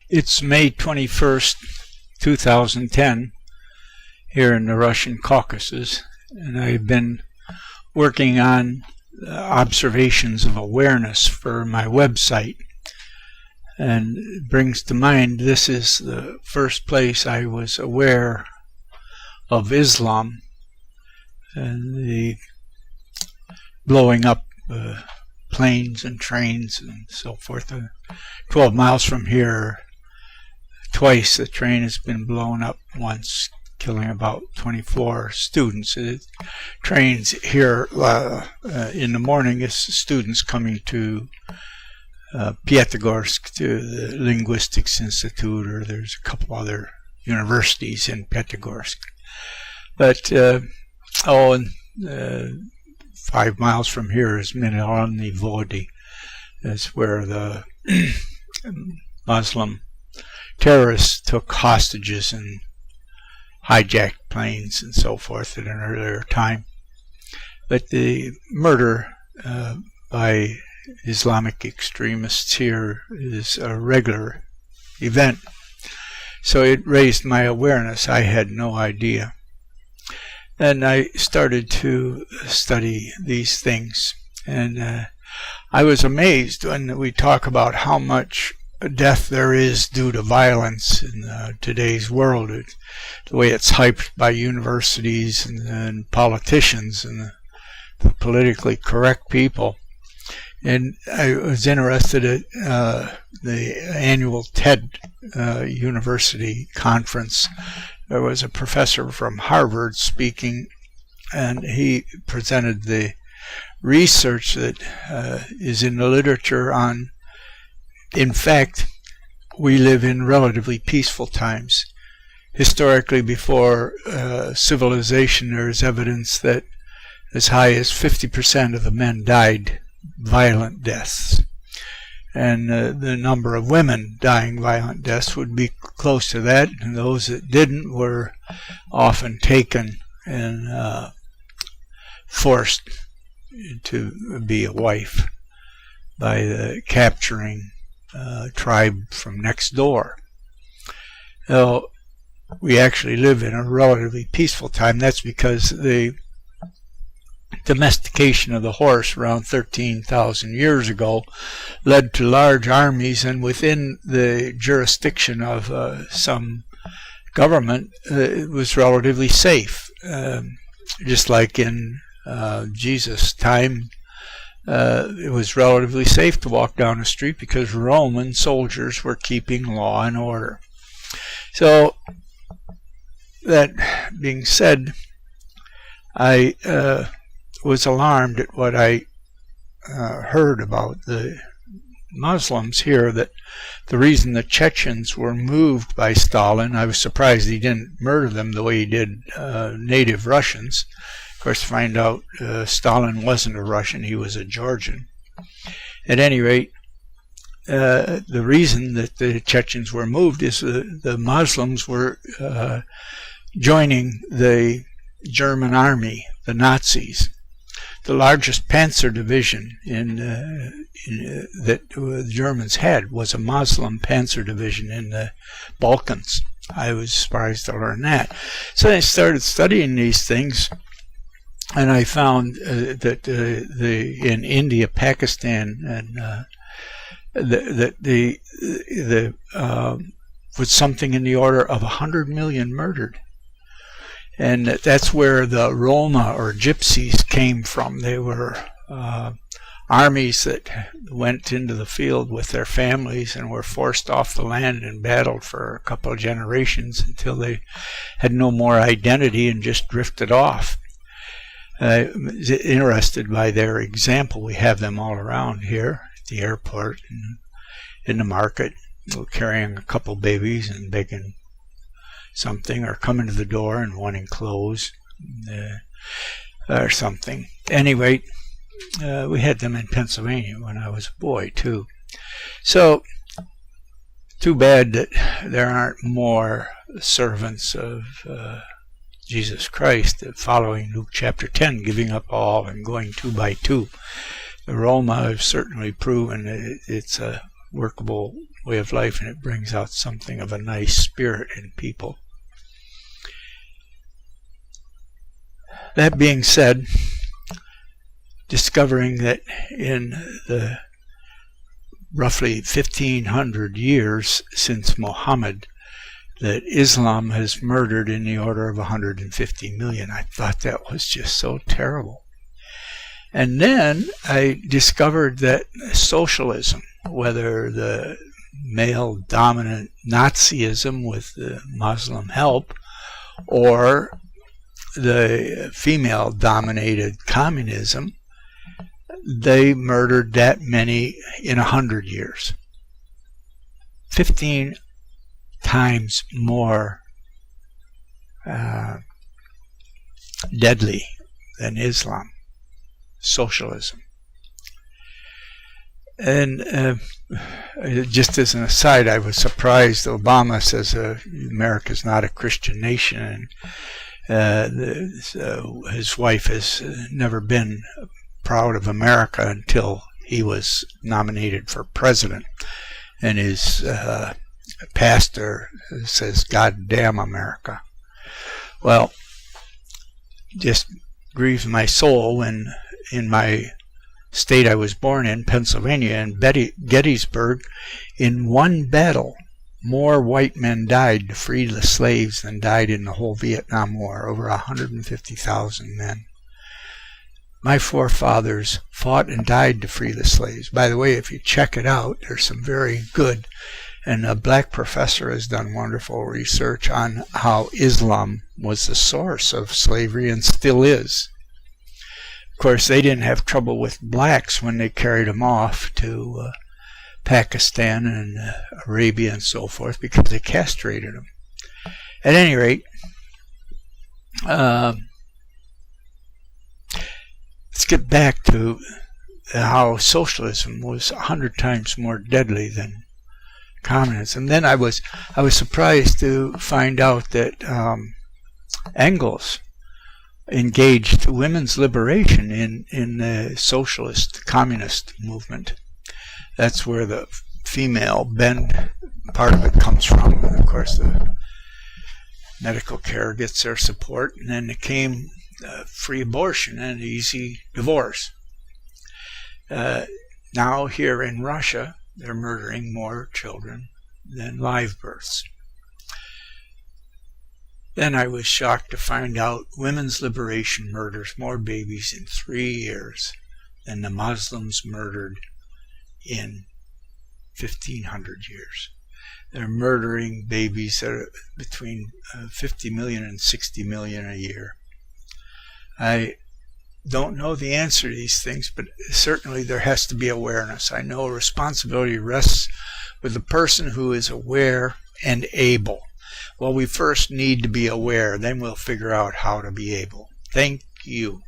It's May 21st, 2010, here in the Russian Caucasus, and I've been working on observations of awareness for my website. And it brings to mind this is the first place I was aware of Islam and the blowing up planes and trains and so forth. 12 miles from here, twice the train has been blown up, once killing about 24 students. Trains here in the morning is students coming to Pyatigorsk to the Linguistics Institute, or there's a couple other universities in Pyatigorsk. But 5 miles from here is Mineralny Vody. That's where the Muslim terrorists took hostages and hijacked planes and so forth at an earlier time. But the murder by Islamic extremists here is a regular event. So it raised my awareness. I had no idea. And I started to study these things. And I was amazed when we talk about how much death there is due to violence in today's world. The way it's hyped by universities and politicians and the politically correct people. And I was interested at the annual TED University conference. There was a professor from Harvard speaking, and he presented the research that is in the literature on, in fact, we live in relatively peaceful times. Historically, before civilization, there is evidence that as high as 50% of the men died violent deaths. And the number of women dying violent deaths would be close to that, and those that didn't were often taken and forced to be a wife by the capturing tribe from next door. Now, we actually live in a relatively peaceful time. That's because the domestication of the horse around 13,000 years ago led to large armies, and within the jurisdiction of some government, it was relatively safe. Just like in Jesus' time, it was relatively safe to walk down the street because Roman soldiers were keeping law and order. So, that being said, I was alarmed at what I heard about the Muslims here, that the reason the Chechens were moved by Stalin, I was surprised he didn't murder them the way he did native Russians. Of course, to find out Stalin wasn't a Russian, he was a Georgian. At any rate, the reason that the Chechens were moved is the Muslims were joining the German army, the Nazis. The largest panzer division that the Germans had was a Muslim panzer division in the Balkans. I was surprised to learn that. So I started studying these things, and I found that in India, Pakistan, and was something in the order of 100 million murdered. And that's where the Roma or Gypsies came from. They were armies that went into the field with their families and were forced off the land and battled for a couple of generations until they had no more identity and just drifted off. I was interested by their example. We have them all around here at the airport and in the market, carrying a couple babies and begging something, or coming to the door and wanting clothes or something. Anyway, we had them in Pennsylvania when I was a boy too. So, too bad that there aren't more servants of Jesus Christ following Luke chapter 10, giving up all and going 2 by 2. The Roma have certainly proven that it's a workable way of life, and it brings out something of a nice spirit in people. That being said, discovering that in the roughly 1500 years since Muhammad, that Islam has murdered in the order of 150 million. I thought that was just so terrible. And then I discovered that socialism, whether the male-dominant Nazism with the Muslim help, or the female-dominated communism, they murdered that many in 100 years. 15 times more deadly than Islam, socialism. And just as an aside, I was surprised Obama says America's not a Christian nation, and his wife has never been proud of America until he was nominated for president, and his pastor says, "God damn America." Well, just grieves my soul when in my state I was born in, Pennsylvania, in Gettysburg, in one battle, more white men died to free the slaves than died in the whole Vietnam War, over 150,000 men. My forefathers fought and died to free the slaves. By the way, if you check it out, there's some very good, and a black professor has done wonderful research on how Islam was the source of slavery and still is. Of course, they didn't have trouble with blacks when they carried them off to Pakistan and Arabia and so forth, because they castrated them. At any rate, let's get back to how socialism was 100 times more deadly than communism. Then I was surprised to find out that Engels engaged women's liberation in the socialist communist movement. That's where the female bend part of it comes from. And of course, the medical care gets their support, and then it came free abortion and easy divorce. Now here in Russia, they're murdering more children than live births. Then I was shocked to find out women's liberation murders more babies in 3 years than the Muslims murdered in 1500 years. They're murdering babies that are between 50 million and 60 million a year. I don't know the answer to these things, but certainly there has to be awareness. I know responsibility rests with the person who is aware and able. Well, we first need to be aware, then we'll figure out how to be able. Thank you.